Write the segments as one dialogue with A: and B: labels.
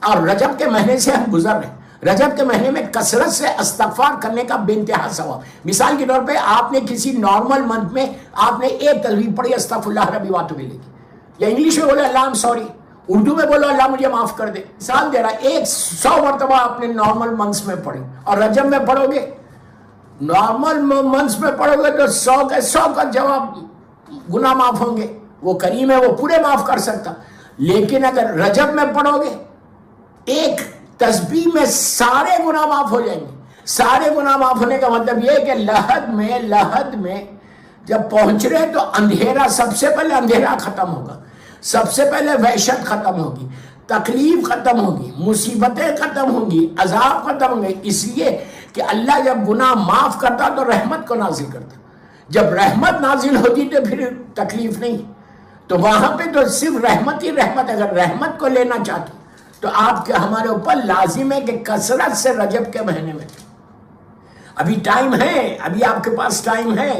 A: اور رجب کے مہینے سے ہم گزر رہے ہیں. رجب کے مہینے میں کثرت سے استغفار کرنے کا بے انتہا ثواب. مثال کے طور پہ آپ نے کسی نارمل منتھ میں آپ نے ایک تسبیح پڑھی استغفر اللہ ربی واتوب الیہ کی, یا انگلش میں بولے اللہ ایم سوری, اردو میں بولو اللہ مجھے معاف کر دے. مثال دے رہا, 100 مرتبہ آپ نے نارمل منتھس میں پڑھی, اور رجب میں پڑھو گے, نارمل منتھس میں پڑھو گے تو 100 کا جواب گناہ معاف ہوں گے. وہ کریم ہے, وہ پورے معاف کر سکتا. لیکن اگر رجب میں پڑھو گے, ایک تسبیح میں سارے گناہ معاف ہو جائیں گے. سارے گناہ معاف ہونے کا مطلب یہ ہے کہ لحد میں جب پہنچ رہے تو اندھیرا, سب سے پہلے اندھیرا ختم ہوگا, سب سے پہلے وحشت ختم ہوگی, تکلیف ختم ہوگی, مصیبتیں ختم ہوں گی, عذاب ختم ہوں گے. اس لیے کہ اللہ جب گناہ معاف کرتا تو رحمت کو نازل کرتا. جب رحمت نازل ہوتی تو پھر تکلیف نہیں. تو وہاں پہ تو صرف رحمت ہی رحمت. اگر رحمت کو لینا چاہتے تو آپ کے ہمارے اوپر لازم ہے کہ کثرت سے رجب کے مہینے میں, ابھی ٹائم ہے, ابھی آپ کے پاس ٹائم ہے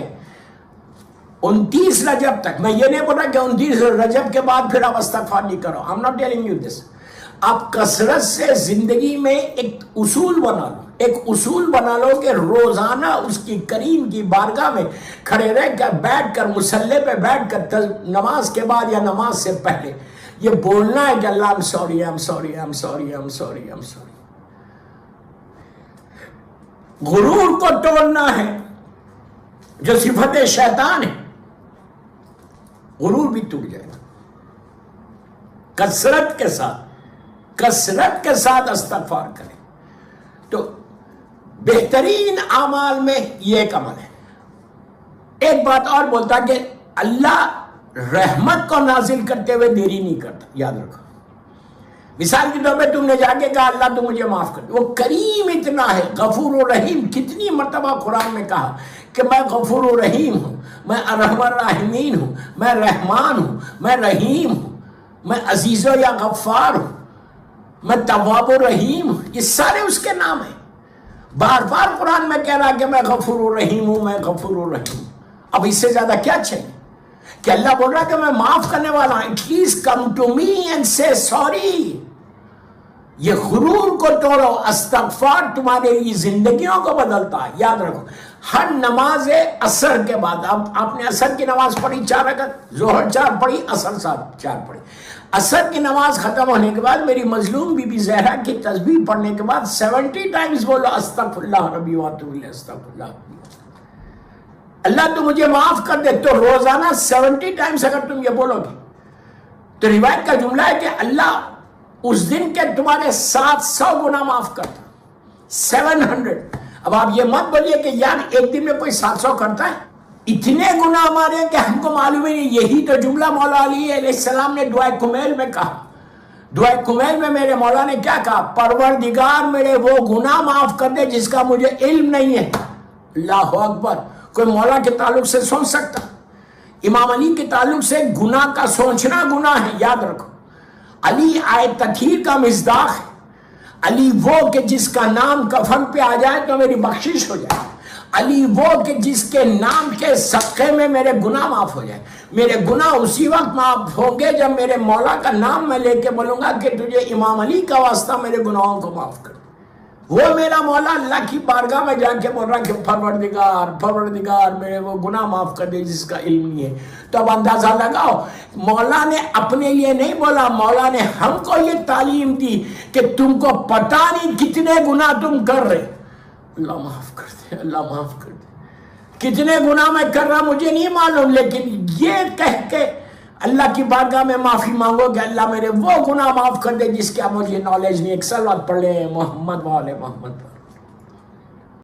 A: 29 رجب تک. میں یہ نہیں بول رہا کہ 29 رجب کے بعد پھر آپ استغفار نہیں کرو. I'm not telling you this. آپ کثرت سے زندگی میں ایک اصول بنا لو, ایک اصول بنا لو کہ روزانہ اس کی کریم کی بارگاہ میں کھڑے رہ کر, بیٹھ کر, مصلی پہ بیٹھ کر, نماز کے بعد یا نماز سے پہلے یہ بولنا ہے کہ اللہ I'm sorry, I'm sorry, I'm sorry, I'm sorry, I'm sorry. غرور کو توڑنا ہے جو صفت شیطان ہے, غرور بھی ٹوٹ جائے گا. کثرت کے ساتھ استغفار کریں. تو بہترین اعمال میں یہ ایک عمل ہے. ایک بات اور بولتا کہ اللہ رحمت کو نازل کرتے ہوئے دیری نہیں کرتا, یاد رکھو. مثال کے طور پہ تم نے جا کے کہا اللہ تو مجھے معاف کر دے, وہ کریم اتنا ہے, غفور و رحیم. کتنی مرتبہ قرآن میں کہا کہ میں غفور و رحیم ہوں, میں ارحم الراحمین ہوں, میں رحمان ہوں, میں رحیم ہوں, میں عزیز و یا غفار ہوں, میں تواب و رحیم ہوں. یہ سارے اس کے نام ہیں. بار بار قرآن میں کہہ رہا کہ میں غفور و رحیم ہوں, میں غفور و رحیم ہوں. اب اس سے زیادہ کیا چاہیے کہ اللہ بول رہا کہ میں معاف کرنے والا ہوں. At least come to me and say sorry. یہ غرور کو توڑو. استغفار تمہاری زندگیوں کو بدلتا ہے. یاد رکھو, ہر نماز عصر کے بعد, اب آپ نے عصر کی نماز پڑھی 4 رکعت, ظہر 4 پڑھی, عصر 4 پڑھی. عصر کی نماز ختم ہونے کے بعد میری مظلوم بی بی زہرا کی تسبیح پڑھنے کے بعد 70 ٹائمز بولو استغفر اللہ ربی واتوب الیہ, استغفر اللہ, اللہ تو مجھے معاف کر دے. تو روزانہ 70 ٹائمز اگر تم یہ بولو گے تو روایت کا جملہ ہے کہ اللہ اس دن کے تمہارے 700 گناہ معاف کرتا. 700. اب آپ یہ مت بولیے کہ یار ایک دن میں کوئی 700 کرتا ہے. اتنے گناہ ہمارے ہیں کہ ہم کو معلوم ہی نہیں. یہی تو جملہ مولا علی علیہ السلام نے دعائے کمیل میں کہا. دعائے کمیل میں میرے مولا نے کیا کہا, پروردگار میرے وہ گناہ معاف کر دے جس کا مجھے علم نہیں ہے. اللہ اکبر. کوئی مولا کے تعلق سے سوچ سکتا؟ امام علی کے تعلق سے گناہ کا سوچنا گناہ ہے. یاد رکھو, علی آئے تطہیر کا مصداق ہے. علی وہ کہ جس کا نام کفن پہ آ جائے تو میری بخشش ہو جائے. علی وہ کہ جس کے نام کے صدقے میں میرے گناہ معاف ہو جائے. میرے گناہ اسی وقت معاف ہوں گے جب میرے مولا کا نام میں لے کے بولوں گا کہ تجھے امام علی کا واسطہ میرے گناہوں کو معاف کر. وہ میرا مولا اللہ کی بارگاہ میں جا کے بول رہا کہ پروردگار میرے وہ گناہ معاف کر دے جس کا علم نہیں ہے. تو اب اندازہ لگاؤ, مولا نے اپنے لیے نہیں بولا, مولا نے ہم کو یہ تعلیم دی کہ تم کو پتہ نہیں کتنے گناہ تم کر رہے. اللہ معاف کر دے, اللہ معاف کر دے. کتنے گناہ میں کر رہا مجھے نہیں معلوم, لیکن یہ کہہ کے اللہ کی بارگاہ میں معافی مانگو کہ اللہ میرے وہ گناہ معاف کر دے جس کا مجھے نالج نہیں. ایک سلوات پڑھ لیں محمد والے محمد.